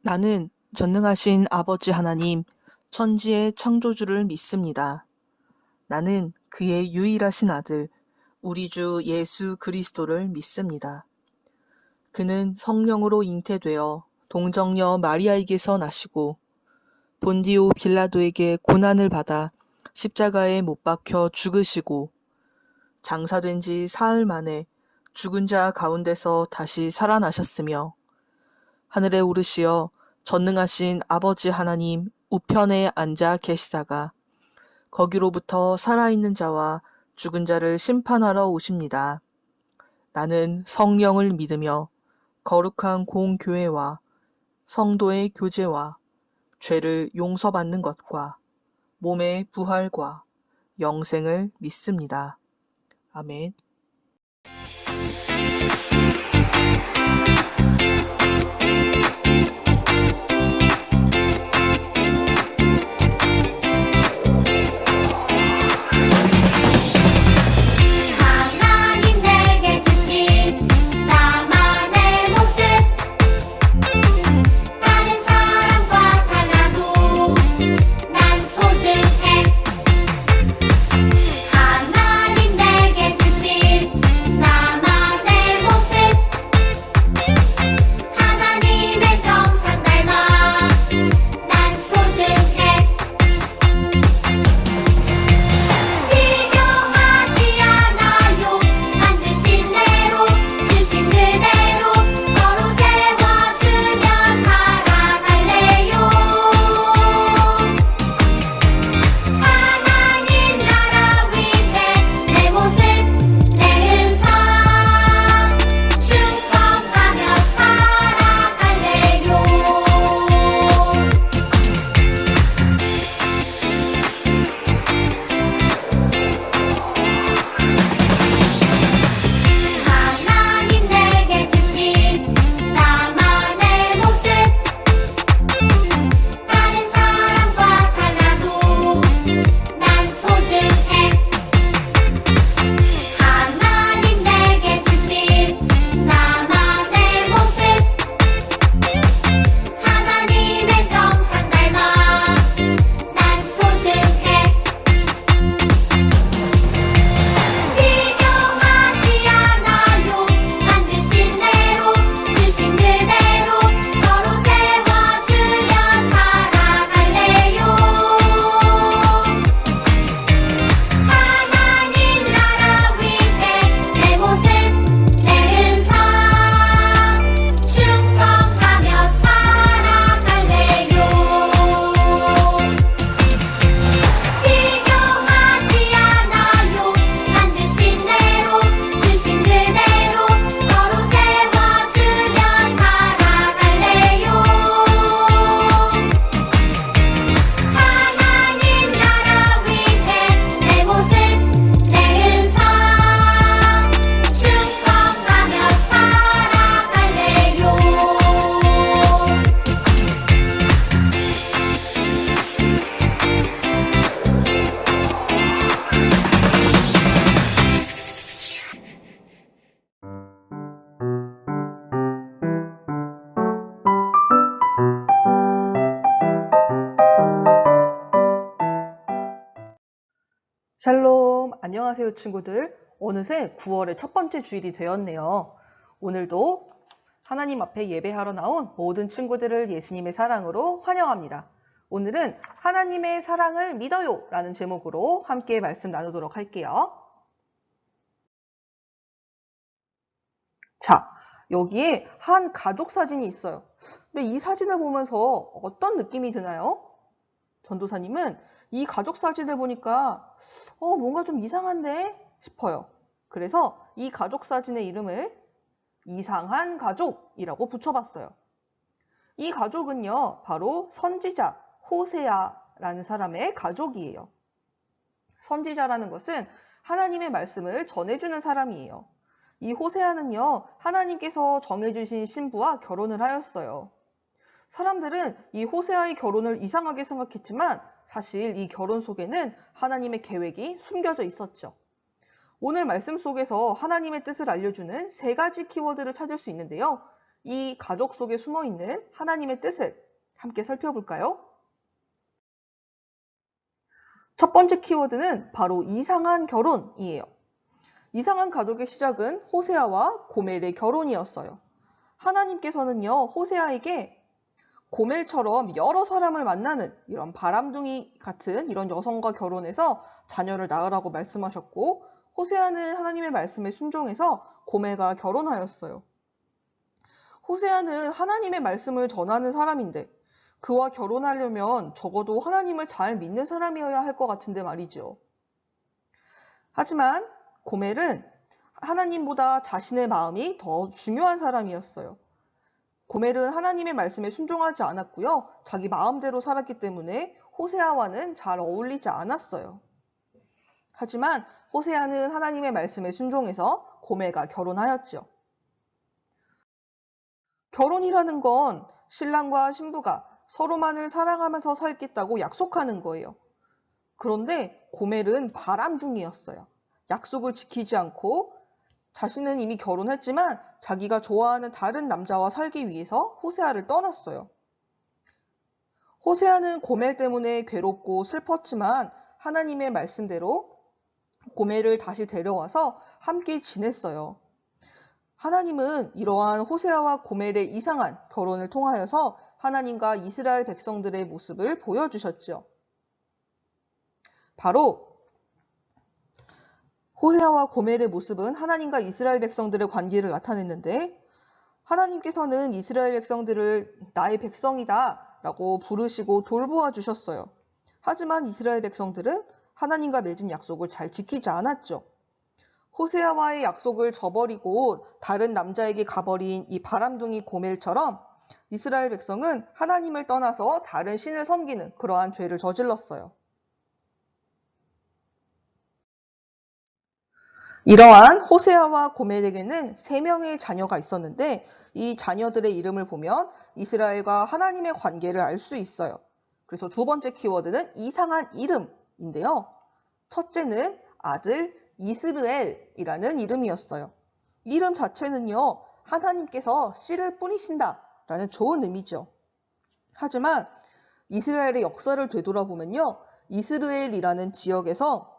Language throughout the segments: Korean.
나는 전능하신 아버지 하나님, 천지의 창조주를 믿습니다. 나는 그의 유일하신 아들, 우리 주 예수 그리스도를 믿습니다. 그는 성령으로 잉태되어 동정녀 마리아에게서 나시고 본디오 빌라도에게 고난을 받아 십자가에 못 박혀 죽으시고 장사된 지 사흘 만에 죽은 자 가운데서 다시 살아나셨으며 하늘에 오르시어 전능하신 아버지 하나님 우편에 앉아 계시다가 거기로부터 살아있는 자와 죽은 자를 심판하러 오십니다. 나는 성령을 믿으며 거룩한 공교회와 성도의 교제와 죄를 용서받는 것과 몸의 부활과 영생을 믿습니다. 아멘. 하나님 내게 주신 나만의 모습 다른 사람과 달라도 난 소중해. 하나님 내게 주신 나만의 모습 하나님의 형상 닮아 난 소중해. 비교하지 않아요. 만드신 대로 주신 그대로 서로 세워주며 살아갈래요. 하나님 나라 위해 내 모습 내 흔상 충성하며 살아갈래요. 하나님 내게 주신 나만의 모습 다른 사람과 달라도 난 소중해. 하나님 내게 주신 나만의 모습 하나님의 형상 닮아 난 소중해. 비교하지 않아요. 만드신 대로 주신 그대로 서로 세워주며 살아갈래요. 하나님 나라 위해 내 모습 내 흔상 충성하며 살아갈래요. 비교하지 않아요. 만드신 대로 주신 그대로 서로 세워주며 살아갈래요. 하나님 나라 위해 내 모습 내 흔상 충성하며 살아갈래요. 샬롬, 안녕하세요 친구들. 어느새 9월의 첫 번째 주일이 되었네요. 오늘도 하나님 앞에 예배하러 나온 모든 친구들을 예수님의 사랑으로 환영합니다. 오늘은 하나님의 사랑을 믿어요 라는 제목으로 함께 말씀 나누도록 할게요. 자, 여기에 한 가족 사진이 있어요. 근데 이 사진을 보면서 어떤 느낌이 드나요? 전도사님은 이 가족 사진을 보니까 뭔가 좀 이상한데 싶어요. 그래서 이 가족 사진의 이름을 이상한 가족이라고 붙여봤어요. 이 가족은요, 바로 선지자 호세아라는 사람의 가족이에요. 선지자라는 것은 하나님의 말씀을 전해주는 사람이에요. 이 호세아는요, 하나님께서 정해주신 신부와 결혼을 하였어요. 사람들은 이 호세아의 결혼을 이상하게 생각했지만 사실 이 결혼 속에는 하나님의 계획이 숨겨져 있었죠. 오늘 말씀 속에서 하나님의 뜻을 알려주는 세 가지 키워드를 찾을 수 있는데요. 이 가족 속에 숨어 있는 하나님의 뜻을 함께 살펴볼까요? 첫 번째 키워드는 바로 이상한 결혼이에요. 이상한 가족의 시작은 호세아와 고멜의 결혼이었어요. 하나님께서는요, 호세아에게 고멜처럼 여러 사람을 만나는 이런 바람둥이 같은 이런 여성과 결혼해서 자녀를 낳으라고 말씀하셨고, 호세아는 하나님의 말씀에 순종해서 고멜과 결혼하였어요. 호세아는 하나님의 말씀을 전하는 사람인데 그와 결혼하려면 적어도 하나님을 잘 믿는 사람이어야 할 것 같은데 말이죠. 하지만 고멜은 하나님보다 자신의 마음이 더 중요한 사람이었어요. 고멜은 하나님의 말씀에 순종하지 않았고요. 자기 마음대로 살았기 때문에 호세아와는 잘 어울리지 않았어요. 하지만 호세아는 하나님의 말씀에 순종해서 고멜과 결혼하였죠. 결혼이라는 건 신랑과 신부가 서로만을 사랑하면서 살겠다고 약속하는 거예요. 그런데 고멜은 바람둥이였어요. 약속을 지키지 않고 자신은 이미 결혼했지만 자기가 좋아하는 다른 남자와 살기 위해서 호세아를 떠났어요. 호세아는 고멜 때문에 괴롭고 슬펐지만 하나님의 말씀대로 고멜을 다시 데려와서 함께 지냈어요. 하나님은 이러한 호세아와 고멜의 이상한 결혼을 통하여서 하나님과 이스라엘 백성들의 모습을 보여주셨죠. 바로 호세아와 고멜의 모습은 하나님과 이스라엘 백성들의 관계를 나타냈는데, 하나님께서는 이스라엘 백성들을 나의 백성이다 라고 부르시고 돌보아 주셨어요. 하지만 이스라엘 백성들은 하나님과 맺은 약속을 잘 지키지 않았죠. 호세아와의 약속을 저버리고 다른 남자에게 가버린 이 바람둥이 고멜처럼 이스라엘 백성은 하나님을 떠나서 다른 신을 섬기는 그러한 죄를 저질렀어요. 이러한 호세아와 고멜에게는 3명의 자녀가 있었는데 이 자녀들의 이름을 보면 이스라엘과 하나님의 관계를 알 수 있어요. 그래서 두 번째 키워드는 이상한 이름인데요. 첫째는 아들 이스르엘이라는 이름이었어요. 이름 자체는요, 하나님께서 씨를 뿌리신다 라는 좋은 의미죠. 하지만 이스라엘의 역사를 되돌아보면요, 이스라엘이라는 지역에서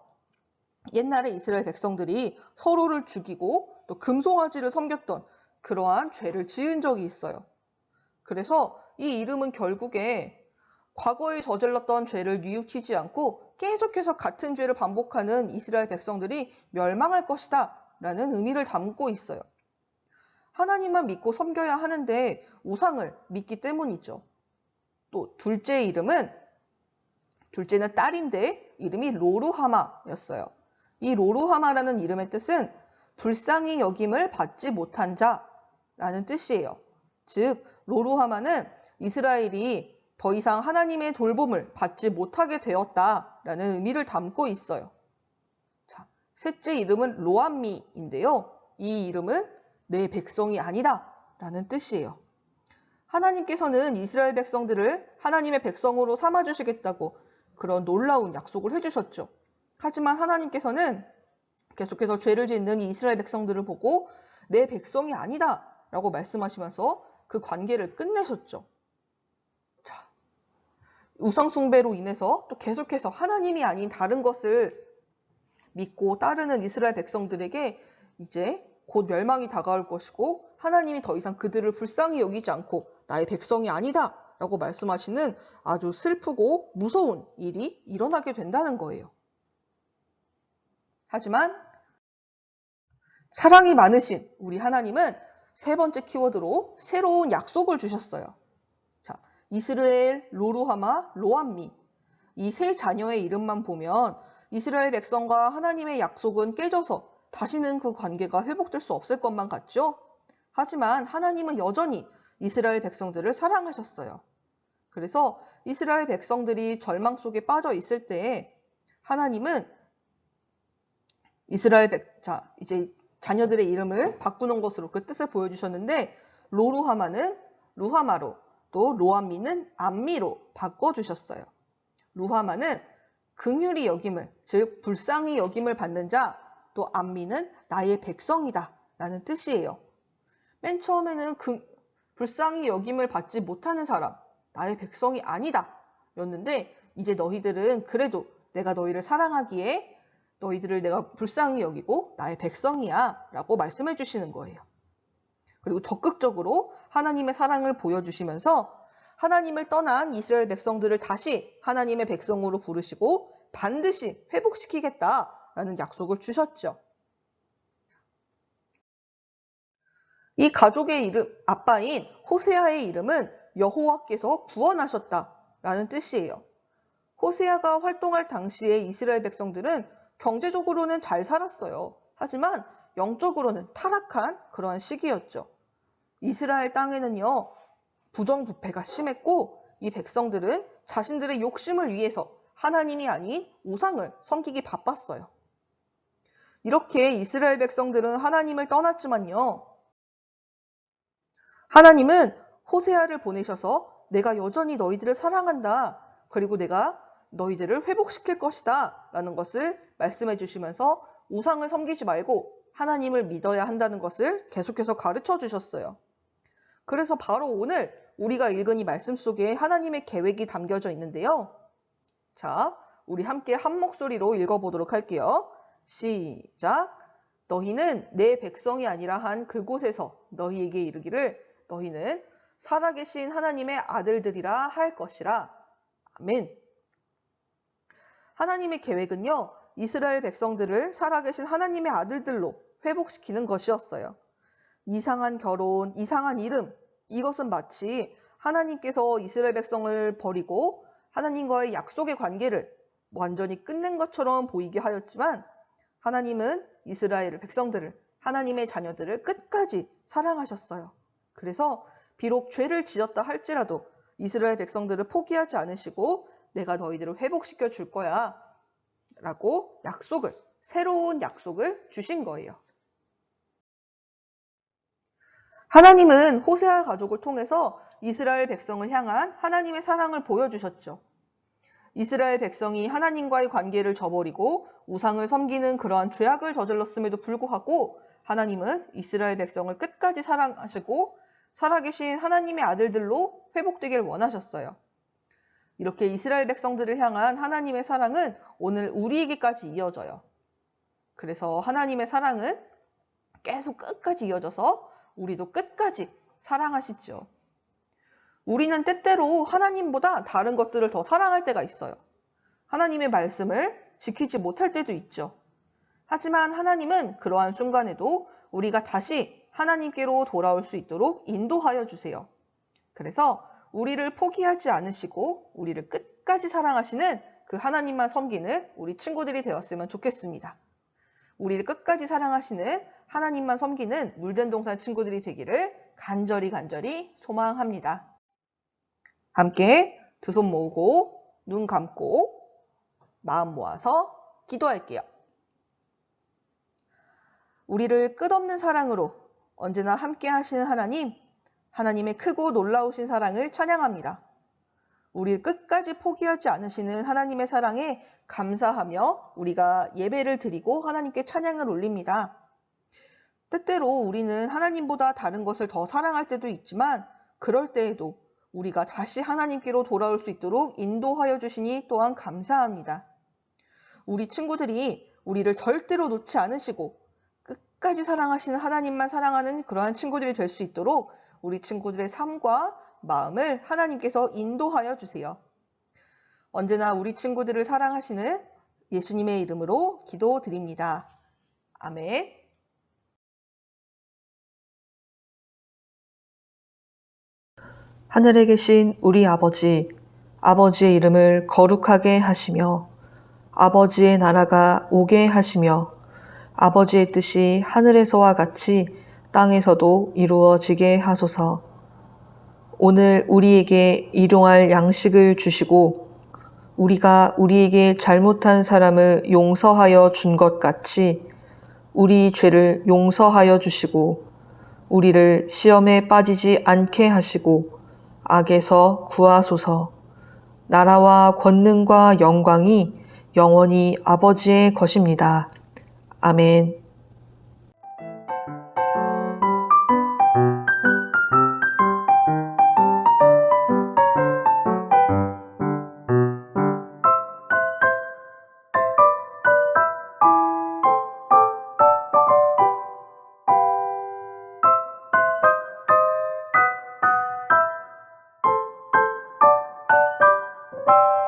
옛날에 이스라엘 백성들이 서로를 죽이고 또 금송아지를 섬겼던 그러한 죄를 지은 적이 있어요. 그래서 이 이름은 결국에 과거에 저질렀던 죄를 뉘우치지 않고 계속해서 같은 죄를 반복하는 이스라엘 백성들이 멸망할 것이다 라는 의미를 담고 있어요. 하나님만 믿고 섬겨야 하는데 우상을 믿기 때문이죠. 또 둘째는 딸인데 이름이 로루하마였어요. 이 로루하마라는 이름의 뜻은 불쌍히 여김을 받지 못한 자라는 뜻이에요. 즉 로루하마는 이스라엘이 더 이상 하나님의 돌봄을 받지 못하게 되었다라는 의미를 담고 있어요. 자, 셋째 이름은 로암미인데요. 이 이름은 내 백성이 아니다 라는 뜻이에요. 하나님께서는 이스라엘 백성들을 하나님의 백성으로 삼아주시겠다고 그런 놀라운 약속을 해주셨죠. 하지만 하나님께서는 계속해서 죄를 짓는 이 이스라엘 백성들을 보고 내 백성이 아니다 라고 말씀하시면서 그 관계를 끝내셨죠. 자, 우상숭배로 인해서 또 계속해서 하나님이 아닌 다른 것을 믿고 따르는 이스라엘 백성들에게 이제 곧 멸망이 다가올 것이고 하나님이 더 이상 그들을 불쌍히 여기지 않고 나의 백성이 아니다 라고 말씀하시는 아주 슬프고 무서운 일이 일어나게 된다는 거예요. 하지만 사랑이 많으신 우리 하나님은 세 번째 키워드로 새로운 약속을 주셨어요. 자, 이스라엘, 로루하마, 로암미 이 세 자녀의 이름만 보면 이스라엘 백성과 하나님의 약속은 깨져서 다시는 그 관계가 회복될 수 없을 것만 같죠? 하지만 하나님은 여전히 이스라엘 백성들을 사랑하셨어요. 그래서 이스라엘 백성들이 절망 속에 빠져 있을 때에 하나님은 이제 자녀들의 이름을 바꾸는 것으로 그 뜻을 보여주셨는데 로루하마는 루하마로 또 로암미는 암미로 바꿔주셨어요. 루하마는 긍휼히 여김을, 즉 불쌍히 여김을 받는 자, 또 암미는 나의 백성이다 라는 뜻이에요. 맨 처음에는 불쌍히 여김을 받지 못하는 사람, 나의 백성이 아니다 였는데 이제 너희들은 그래도 내가 너희를 사랑하기에 너희들을 내가 불쌍히 여기고 나의 백성이야 라고 말씀해 주시는 거예요. 그리고 적극적으로 하나님의 사랑을 보여주시면서 하나님을 떠난 이스라엘 백성들을 다시 하나님의 백성으로 부르시고 반드시 회복시키겠다라는 약속을 주셨죠. 이 가족의 이름, 아빠인 호세아의 이름은 여호와께서 구원하셨다라는 뜻이에요. 호세아가 활동할 당시에 이스라엘 백성들은 경제적으로는 잘 살았어요. 하지만 영적으로는 타락한 그러한 시기였죠. 이스라엘 땅에는요, 부정부패가 심했고 이 백성들은 자신들의 욕심을 위해서 하나님이 아닌 우상을 섬기기 바빴어요. 이렇게 이스라엘 백성들은 하나님을 떠났지만요, 하나님은 호세아를 보내셔서 내가 여전히 너희들을 사랑한다. 그리고 내가 너희들을 회복시킬 것이다. 라는 것을 말씀해 주시면서 우상을 섬기지 말고 하나님을 믿어야 한다는 것을 계속해서 가르쳐 주셨어요. 그래서 바로 오늘 우리가 읽은 이 말씀 속에 하나님의 계획이 담겨져 있는데요. 자, 우리 함께 한 목소리로 읽어보도록 할게요. 시작! 너희는 내 백성이 아니라 한 그곳에서 너희에게 이르기를 너희는 살아계신 하나님의 아들들이라 할 것이라. 아멘. 하나님의 계획은요, 이스라엘 백성들을 살아계신 하나님의 아들들로 회복시키는 것이었어요. 이상한 결혼, 이상한 이름, 이것은 마치 하나님께서 이스라엘 백성을 버리고 하나님과의 약속의 관계를 완전히 끝낸 것처럼 보이게 하였지만 하나님은 이스라엘 백성들을, 하나님의 자녀들을 끝까지 사랑하셨어요. 그래서 비록 죄를 지었다 할지라도 이스라엘 백성들을 포기하지 않으시고 내가 너희들을 회복시켜 줄 거야 라고 새로운 약속을 주신 거예요. 하나님은 호세아 가족을 통해서 이스라엘 백성을 향한 하나님의 사랑을 보여주셨죠. 이스라엘 백성이 하나님과의 관계를 저버리고 우상을 섬기는 그러한 죄악을 저질렀음에도 불구하고 하나님은 이스라엘 백성을 끝까지 사랑하시고 살아계신 하나님의 아들들로 회복되길 원하셨어요. 이렇게 이스라엘 백성들을 향한 하나님의 사랑은 오늘 우리에게까지 이어져요. 그래서 하나님의 사랑은 계속 끝까지 이어져서 우리도 끝까지 사랑하시죠. 우리는 때때로 하나님보다 다른 것들을 더 사랑할 때가 있어요. 하나님의 말씀을 지키지 못할 때도 있죠. 하지만 하나님은 그러한 순간에도 우리가 다시 하나님께로 돌아올 수 있도록 인도하여 주세요. 그래서 우리를 포기하지 않으시고 우리를 끝까지 사랑하시는 그 하나님만 섬기는 우리 친구들이 되었으면 좋겠습니다. 우리를 끝까지 사랑하시는 하나님만 섬기는 물된 동산 친구들이 되기를 간절히 소망합니다. 함께 두 손 모으고 눈 감고 마음 모아서 기도할게요. 우리를 끝없는 사랑으로 언제나 함께 하시는 하나님, 하나님의 크고 놀라우신 사랑을 찬양합니다. 우리를 끝까지 포기하지 않으시는 하나님의 사랑에 감사하며 우리가 예배를 드리고 하나님께 찬양을 올립니다. 때때로 우리는 하나님보다 다른 것을 더 사랑할 때도 있지만 그럴 때에도 우리가 다시 하나님께로 돌아올 수 있도록 인도하여 주시니 또한 감사합니다. 우리 친구들이 우리를 절대로 놓지 않으시고 끝까지 사랑하시는 하나님만 사랑하는 그러한 친구들이 될 수 있도록 우리 친구들의 삶과 마음을 하나님께서 인도하여 주세요. 언제나 우리 친구들을 사랑하시는 예수님의 이름으로 기도드립니다. 아멘. 하늘에 계신 우리 아버지, 아버지의 이름을 거룩하게 하시며 아버지의 나라가 오게 하시며 아버지의 뜻이 하늘에서와 같이 땅에서도 이루어지게 하소서. 오늘 우리에게 일용할 양식을 주시고 우리가 우리에게 잘못한 사람을 용서하여 준 것 같이 우리 죄를 용서하여 주시고 우리를 시험에 빠지지 않게 하시고 악에서 구하소서. 나라와 권능과 영광이 영원히 아버지의 것입니다. 아멘. 네.